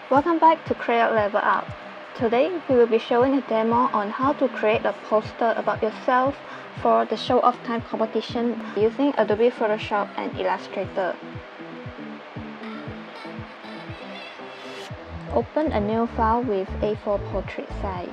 Welcome back to Cre-Art Level Up. Today we will be showing a demo on how to create a poster about yourself for the show off time competition using Adobe Photoshop and Illustrator. Open a new file with A4 portrait size.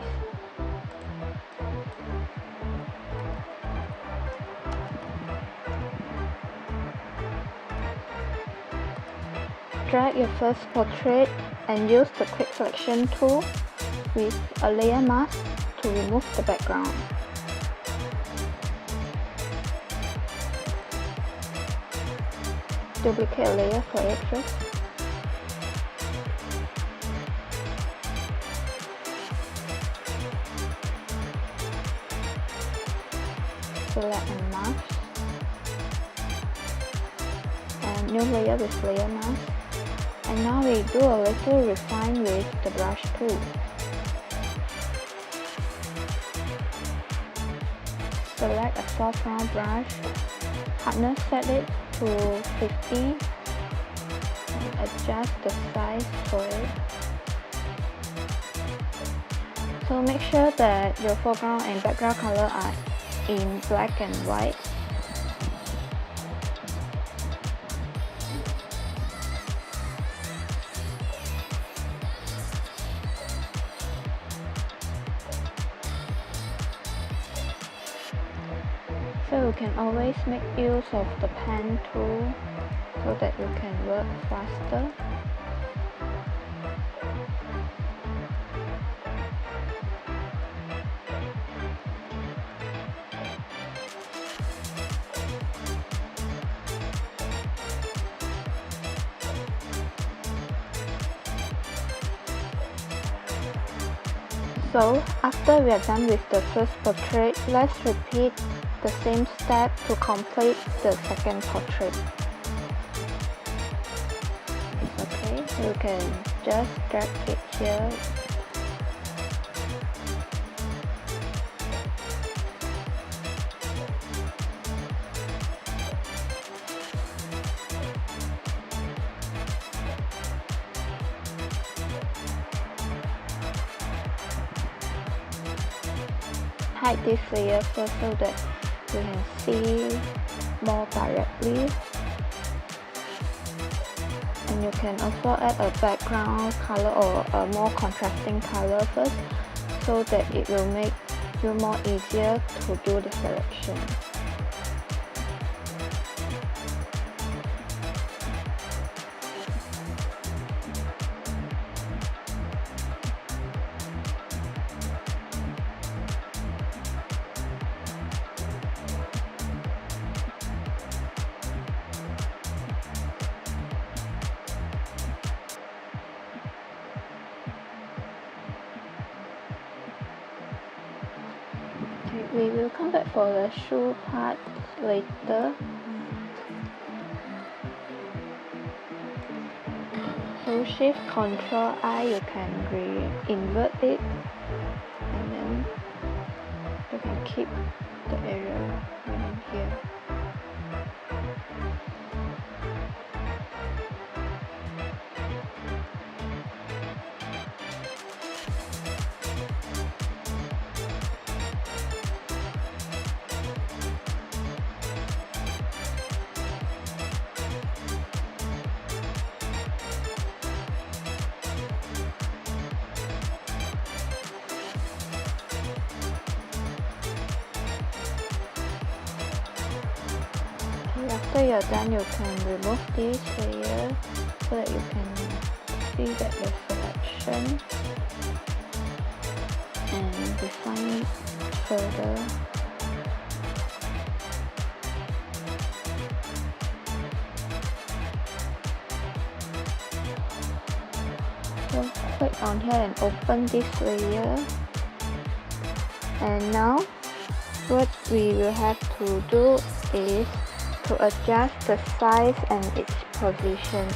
Drag your first portrait and use the quick selection tool with a layer mask to remove the background. Duplicate a layer for it first. Select and mask. And new layer with layer mask. And now we do a little refine with the brush tool. Select a soft round brush, hardness set it to 50 and adjust the size for it. So make sure that your foreground and background color are in black and white. So you can always make use of the pen tool so that you can work faster. So after we are done with the first portrait, let's repeat the same step to complete the second portrait. Okay, you can just drag it here. Hide this layer first so that you can see more directly, and you can also add a background color or a more contrasting color first so that it will make you more easier to do the selection. We will come back for the shoe part later. So Shift Ctrl I, you can invert it, and then you can keep the area within here. After you're done, you can remove this layer so that you can see that the selection and refine it further. So click on here and open this layer, and now what we will have to do is to adjust the size and its position.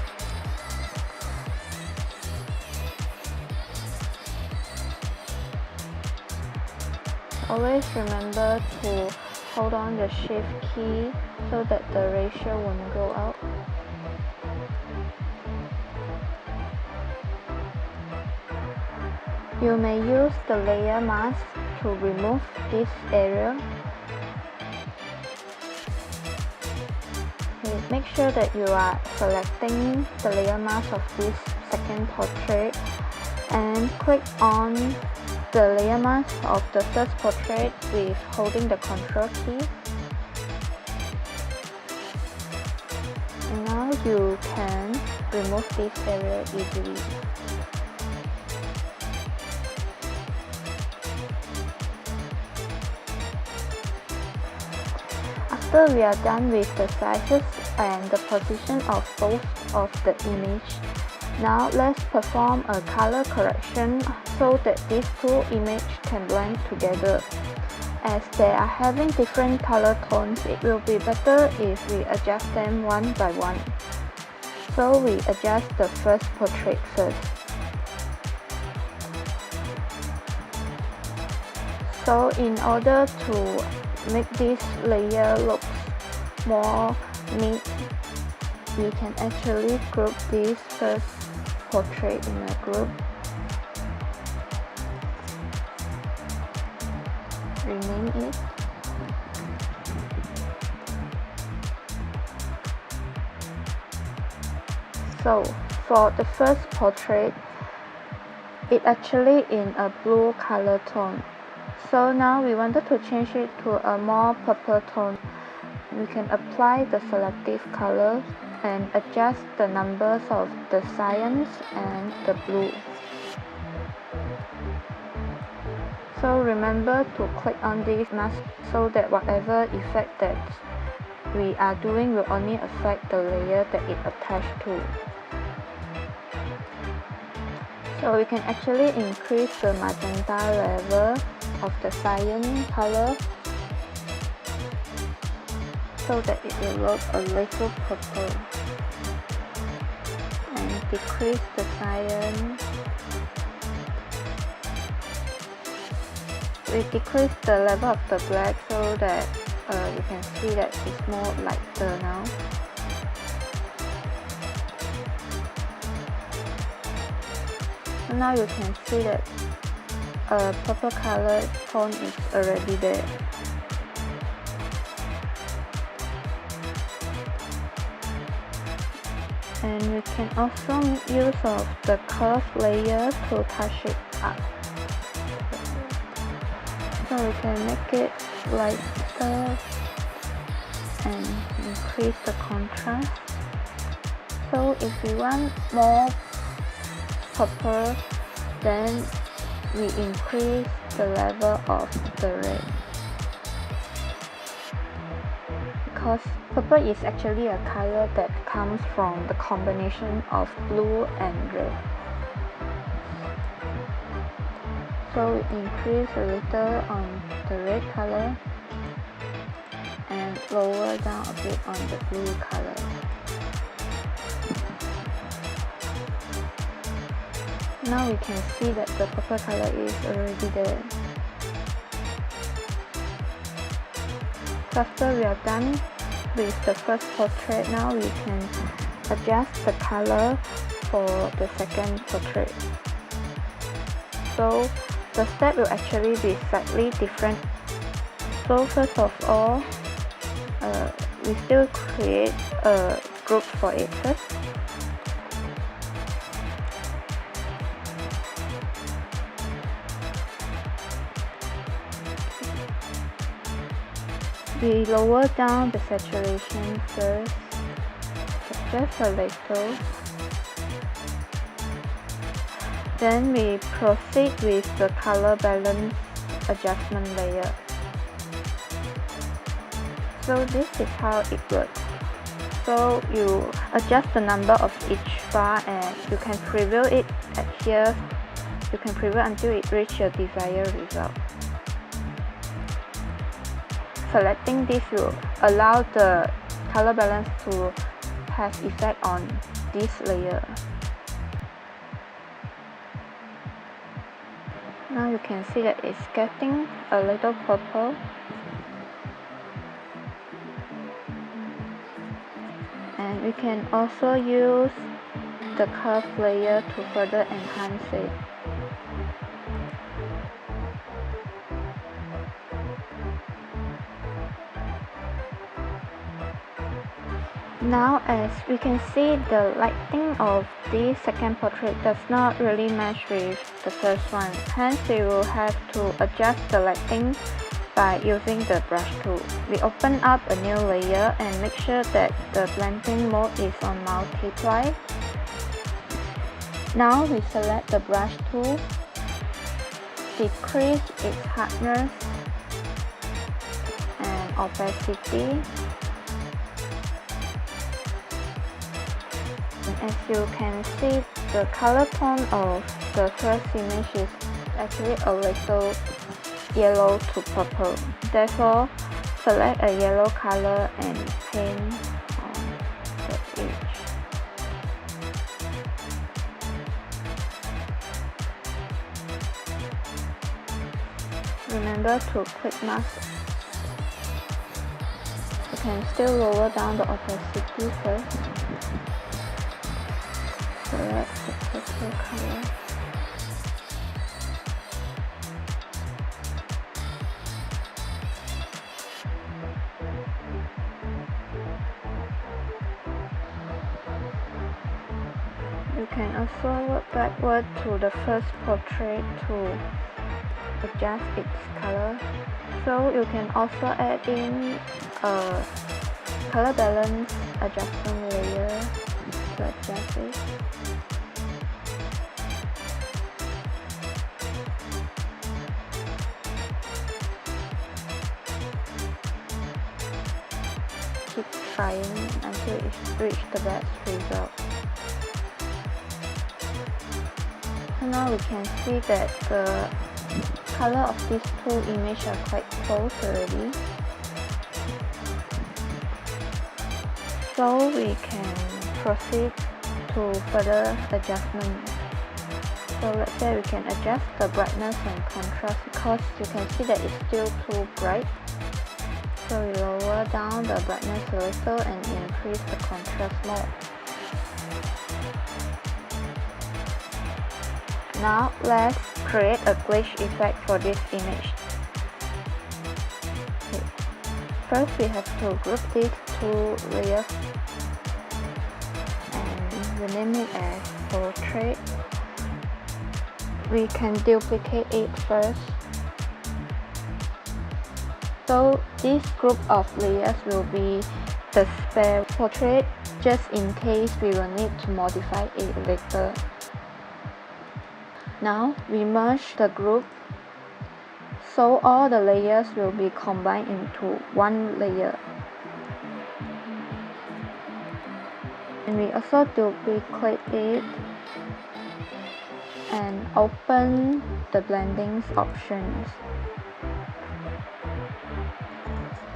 Always remember to hold on the shift key so that the ratio won't go out. You may use the layer mask to remove this area. Make sure that you are selecting the layer mask of this second portrait and click on the layer mask of the first portrait with holding the Ctrl key. And now you can remove this area easily. After we are done with the sizes and the position of both of the image, now let's perform a color correction so that these two images can blend together. As they are having different color tones, it will be better if we adjust them one by one. So we adjust the first portrait first. So in order to make this layer look more neat, we can actually group this first portrait in a group. Rename it. So for the first portrait, it actually in a blue color tone. So now we wanted to change it to a more purple tone. We can apply the selective color and adjust the numbers of the cyans and the blue. So remember to click on this mask so that whatever effect that we are doing will only affect the layer that it attached to. So we can actually increase the magenta level of the cyan color so that it will look a little purple, and decrease the cyan. We decrease the level of the black so that you can see that it's more lighter now. So now you can see that a purple color tone is already there. And we can also make use of the curve layer to touch it up. So we can make it lighter and increase the contrast. So if we want more purple, then we increase the level of the red. Because purple is actually a color that comes from the combination of blue and red. So we increase a little on the red color and lower down a bit on the blue color. Now we can see that the purple color is already there. After we are done with the first portrait, now we can adjust the color for the second portrait. So the step will actually be slightly different. So first of all, we still create a group for it first. We lower down the saturation first, just a little. Then we proceed with the color balance adjustment layer. So this is how it works. So you adjust the number of each bar and you can preview it at here. You can preview until it reaches your desired result. Selecting this will allow the color balance to have effect on this layer. Now you can see that it's getting a little purple. And we can also use the curve layer to further enhance it. Now as we can see, the lighting of the second portrait does not really match with the first one. Hence we will have to adjust the lighting by using the brush tool. We open up a new layer and make sure that the blending mode is on multiply. Now we select the brush tool, decrease its hardness and opacity. As you can see, the color tone of the first image is actually a little yellow to purple. Therefore, select a yellow color and paint on the edge. Remember to click mask. You can still lower down the opacity first. Select the purple color. You can also work backward to the first portrait to adjust its color. So you can also add in a color balance adjustment layer to adjust it. Keep trying until it reaches the best result. So now we can see that the color of these two images are quite close already. So we can proceed to further adjustment. So let's say we can adjust the brightness and contrast because you can see that it's still too bright. So we lower down the brightness a little and increase the contrast mode. Now let's create a glitch effect for this image. Okay. First we have to group these two layers and rename it as portrait. We can duplicate it first. So this group of layers will be the spare portrait just in case we will need to modify it later. Now we merge the group so all the layers will be combined into one layer. And we also duplicate it and open the blending options.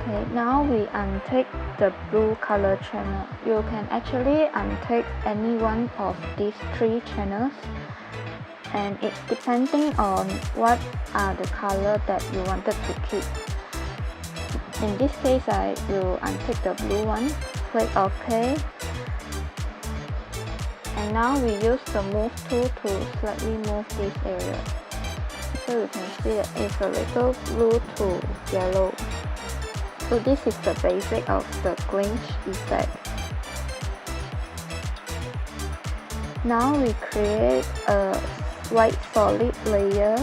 Okay, now we untick the blue color channel. You can actually untick any one of these three channels, and it's depending on what are the color that you wanted to keep. In this case, I will untick the blue one, click OK. And now we use the move tool to slightly move this area. So you can see that it's a little blue to yellow. So this is the basic of the glitch effect. Now we create a white solid layer.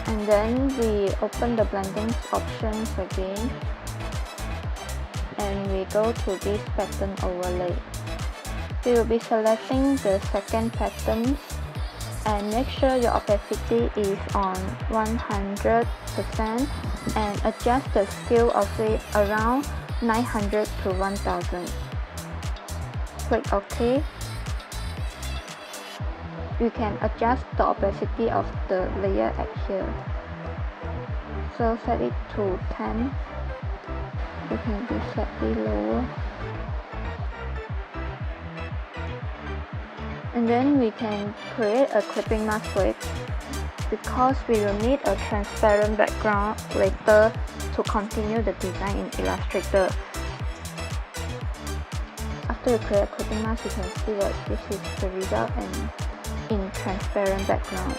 And then we open the blending options again. And we go to this pattern overlay. We will be selecting the second pattern and make sure your opacity is on 100% and adjust the scale of it around 900 to 1000. Click OK. You can adjust the opacity of the layer at here. So set it to 10. You can be slightly lower. And then we can create a clipping mask for it because we will need a transparent background later to continue the design in Illustrator. After you create a clipping mask, you can see that this is the result and in transparent background.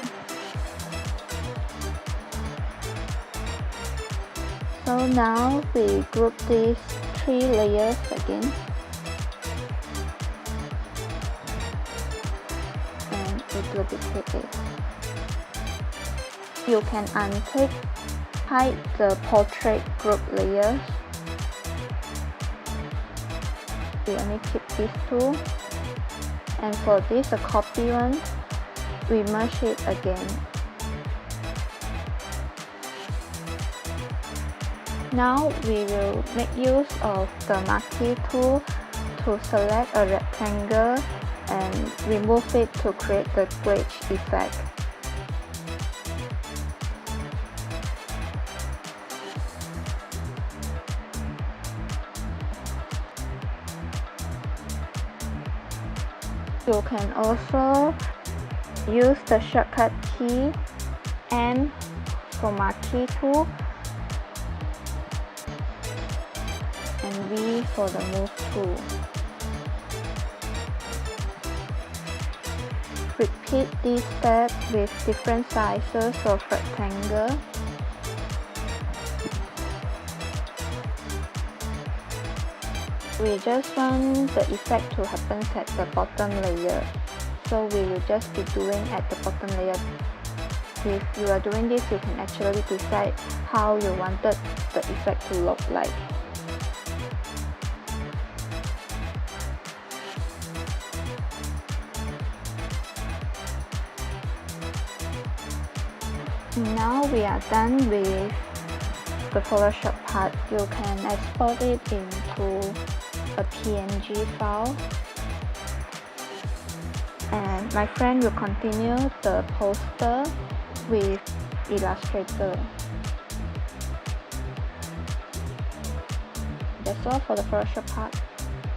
So now we group these 3 layers again. And it will be it. You can untick, hide the portrait group layers. We only keep these 2. And for this, a copy one, we merge it again. Now we will make use of the marquee tool to select a rectangle and remove it to create the glitch effect. You can also use the shortcut key M for marquee tool and V for the move tool. Repeat this step with different sizes of rectangle. We just want the effect to happen at the bottom layer, so we will just be doing at the bottom layer. If you are doing this, you can actually decide how you wanted the effect to look like. Now we are done with the Photoshop part. You can export it into a PNG file, and my friend will continue the poster with Illustrator. That's all for the Photoshop part.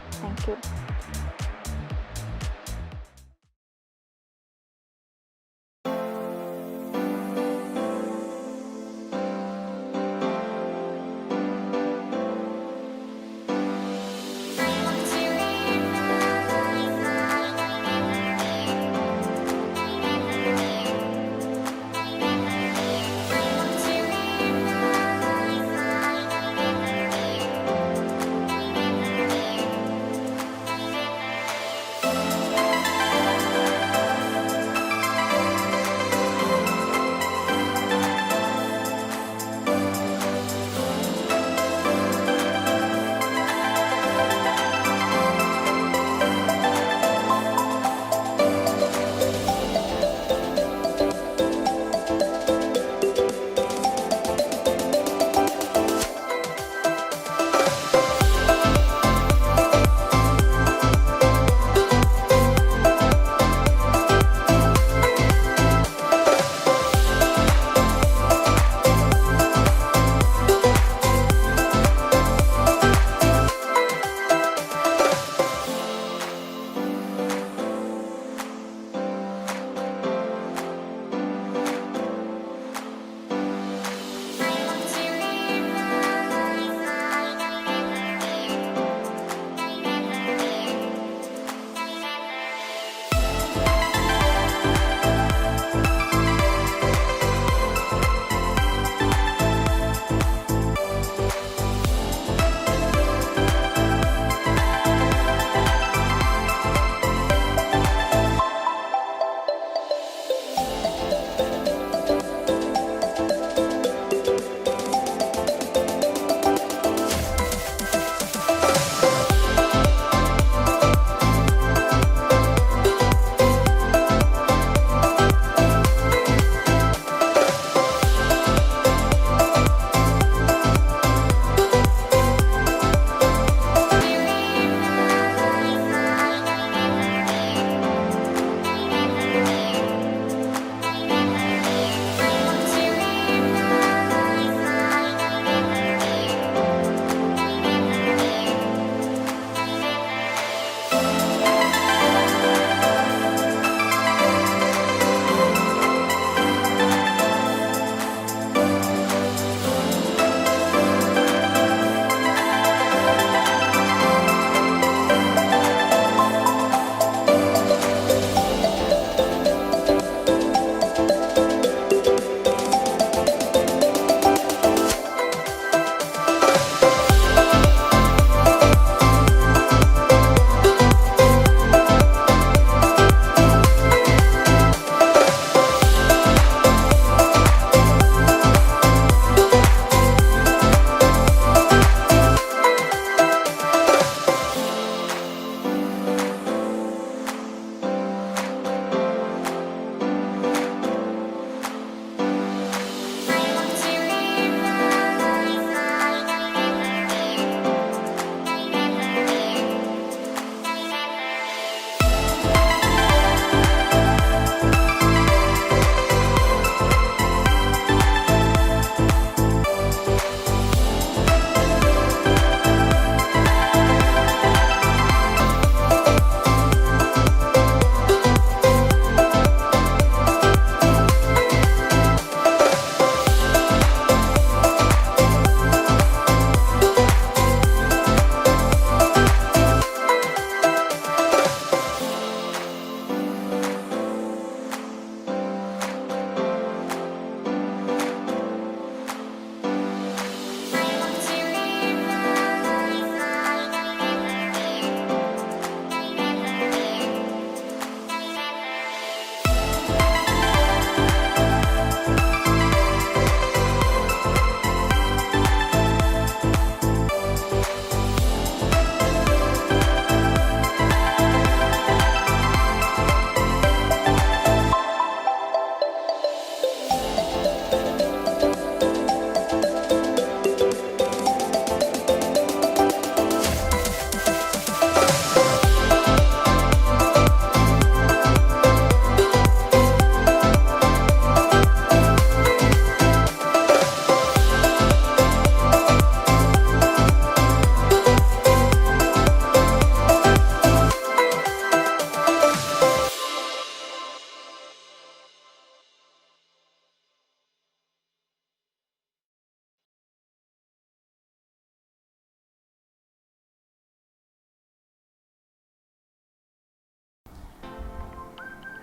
Thank you.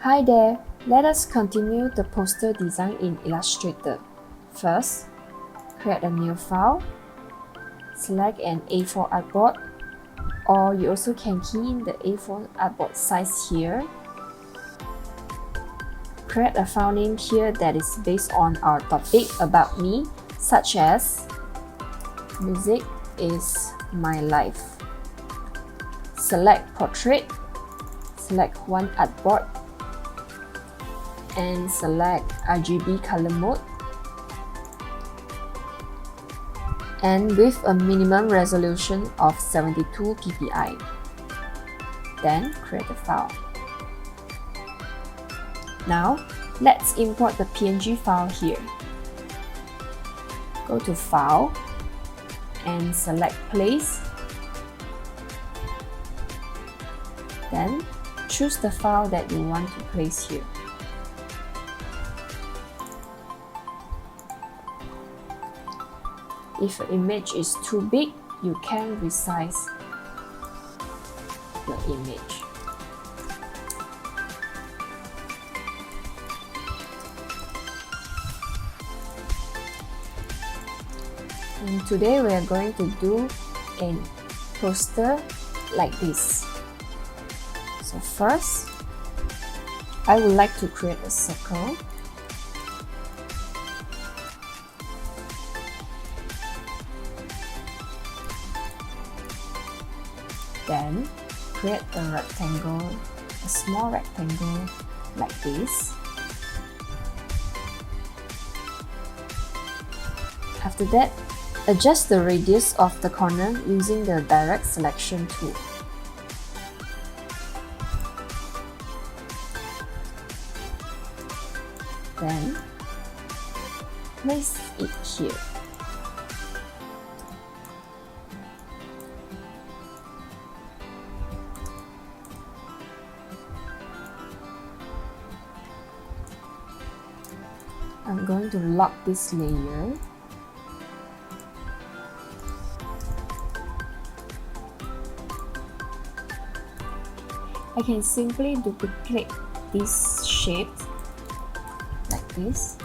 Hi there, let us continue the poster design in Illustrator. First, create a new file, select an A4 artboard, or you also can key in the A4 artboard size here. Create a file name here that is based on our topic about me, such as music is my life. Select portrait, select one artboard, and select RGB color mode, and with a minimum resolution of 72 ppi. Then create a file. Now let's import the PNG file here. Go to File and select Place. Then choose the file that you want to place here. If your image is too big, you can resize your image. And today we are going to do a poster like this. So first, I would like to create a circle. Then create a rectangle, a small rectangle like this. After that, adjust the radius of the corner using the direct selection tool. Then place it here. I'm going to lock this layer. I can simply duplicate this shape like this.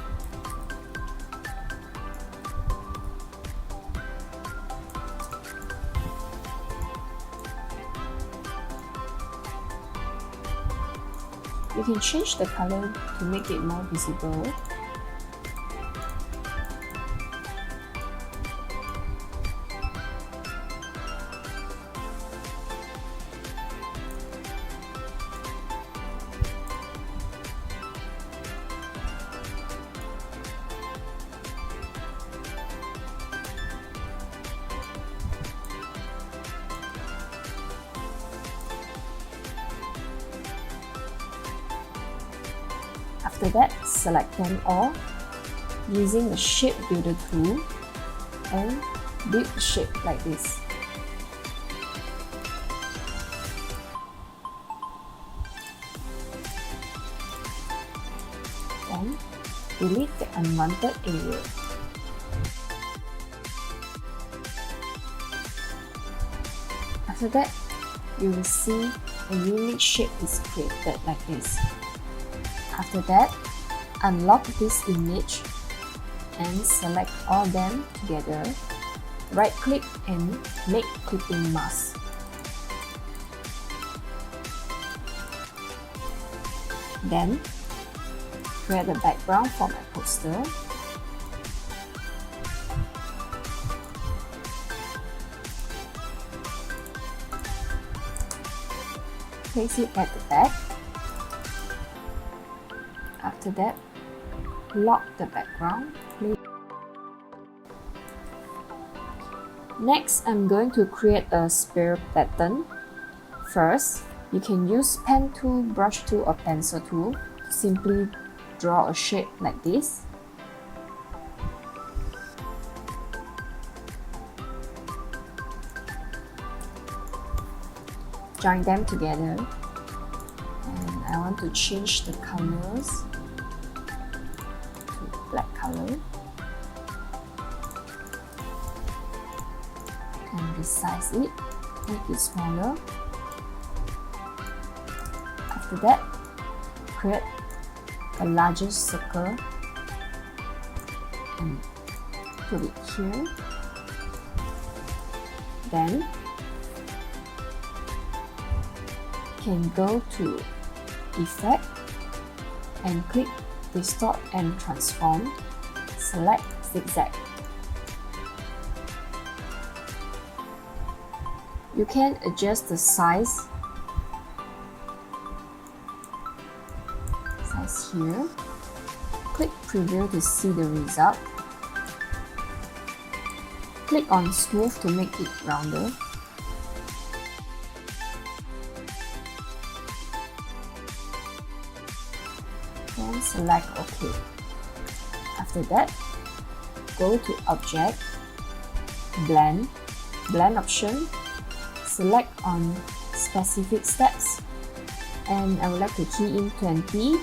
You can change the color to make it more visible. After that, select them all using the Shape Builder tool and build the shape like this. Then delete the unwanted area. After that, you will see a unique shape is created like this. After that, unlock this image and select all them together. Right click and make clipping mask. Then create a background for my poster. Place it at the back. After that, lock the background. Next, I'm going to create a spiral pattern. First, you can use pen tool, brush tool, or pencil tool to simply draw a shape like this. Join them together. And I want to change the colors to black color. And resize it, make it smaller. After that, create a larger circle and put it here. Then can go to Effect and click Distort and Transform. Select Zigzag. You can adjust the size here. Click Preview to see the result. Click on Smooth to make it rounder. Then select OK. After that, go to Object, Blend option, select on Specific Steps, and I would like to key in 20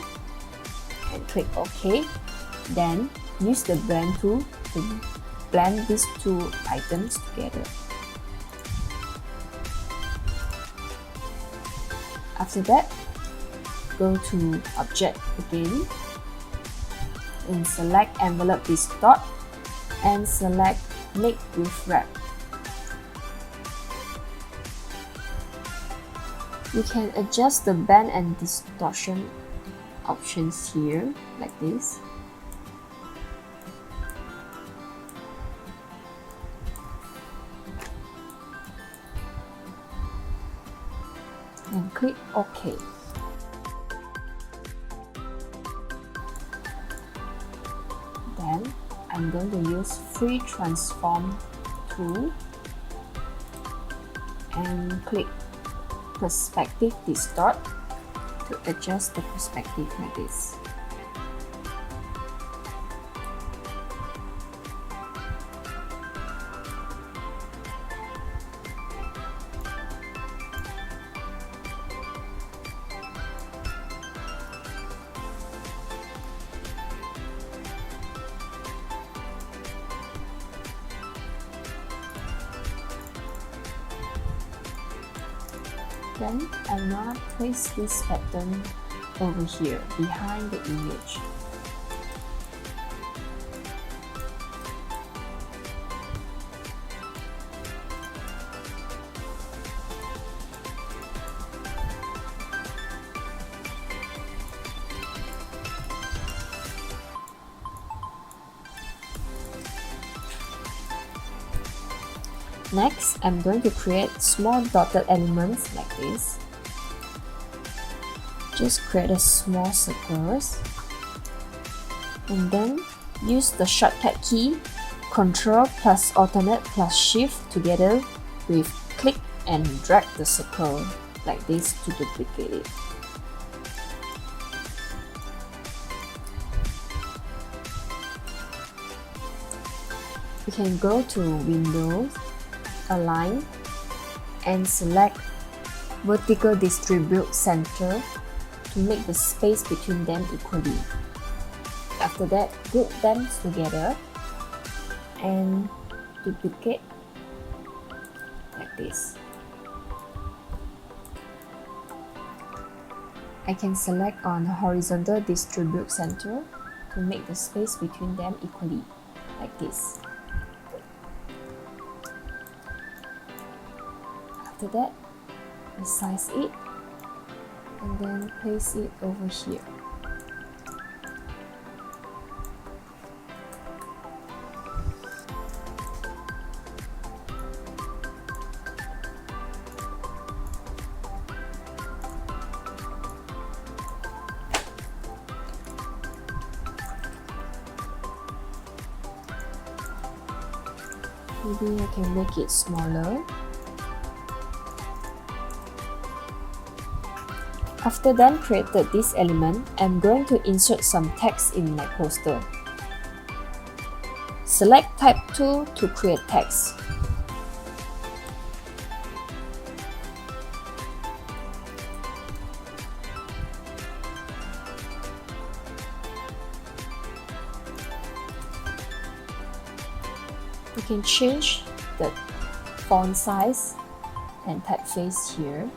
and click OK. Then use the Blend tool to blend these two items together. After that, go to Object again and select Envelope Distort and select Make with Wrap. You can adjust the bend and distortion options here, like this. And click OK. Then I'm going to use Free Transform tool and click Perspective Distort to adjust the perspective like this. Then I'm going to place this pattern over here behind the image. Next, I'm going to create small dotted elements like this. Just create a small circles and then use the shortcut key Ctrl plus Alternate plus Shift together with click and drag the circle like this to duplicate it. You can go to Windows, Align, and select Vertical Distribute Center to make the space between them equally. After that, group them together and duplicate like this. I can select on Horizontal Distribute Center to make the space between them equally, like this. After that, resize it and then place it over here. Maybe I can make it smaller. After then created this element, I'm going to insert some text in my poster. Select Type tool to create text. You can change the font size and typeface here.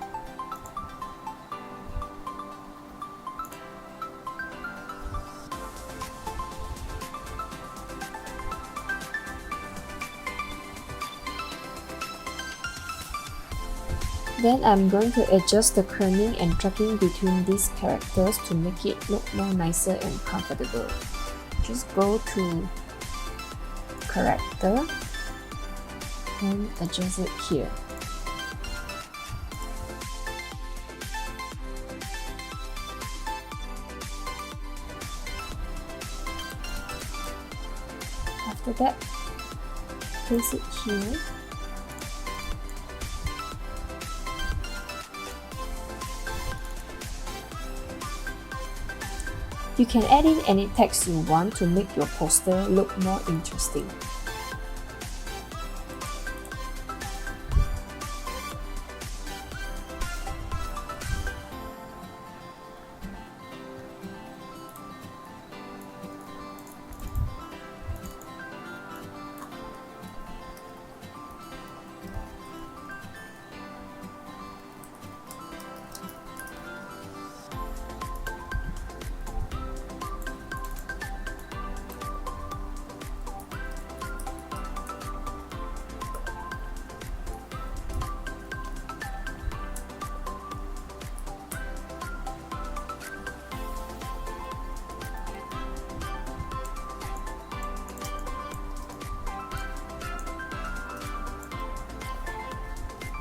Then I'm going to adjust the kerning and tracking between these characters to make it look more nicer and comfortable. Just go to character and adjust it here. After that, place it here. You can add in any text you want to make your poster look more interesting.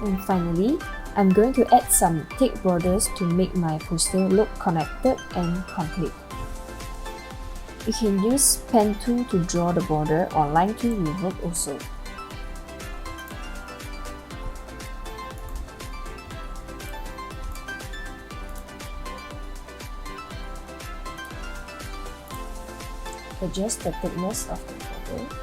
And finally, I'm going to add some thick borders to make my poster look connected and complete. You can use pen tool to draw the border or line tool will work also. Adjust the thickness of the border.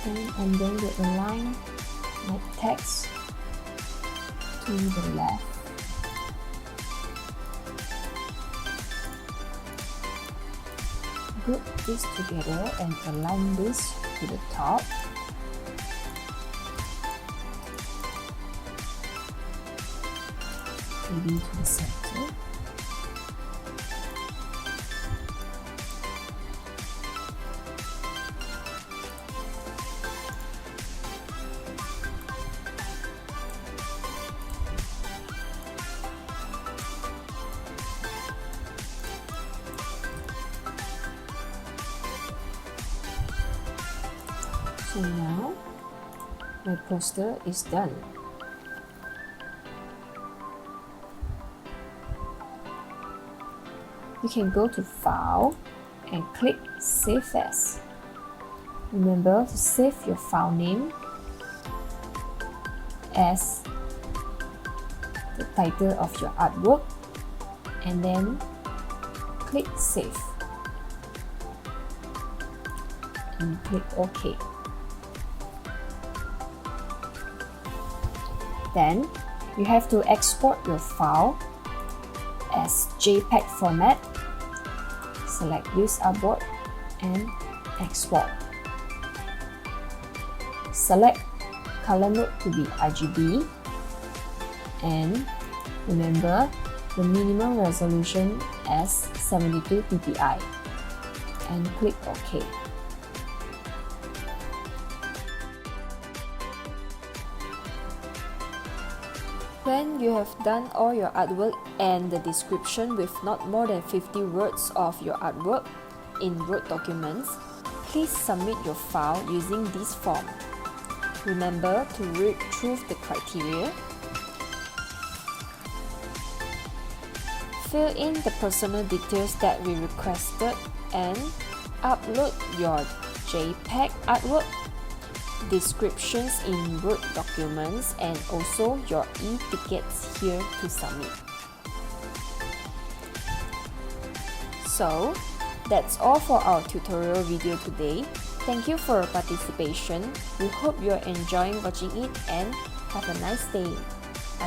And I'm going to align my text to the left. Group this together and align this to the top. Maybe to the center. So now my poster is done. You can go to File and click Save As. Remember to save your file name as the title of your artwork and then click Save and click OK. Then you have to export your file as JPEG format. Select Use Artboard and Export. Select color mode to be RGB and remember the minimum resolution as 72 ppi and click OK. When you have done all your artwork and the description with not more than 50 words of your artwork in Word documents, please submit your file using this form. Remember to read through the criteria, fill in the personal details that we requested and upload your JPEG artwork, descriptions in Word documents and also your e-tickets here to submit. So, that's all for our tutorial video today. Thank you for your participation. We hope you're enjoying watching it and have a nice day.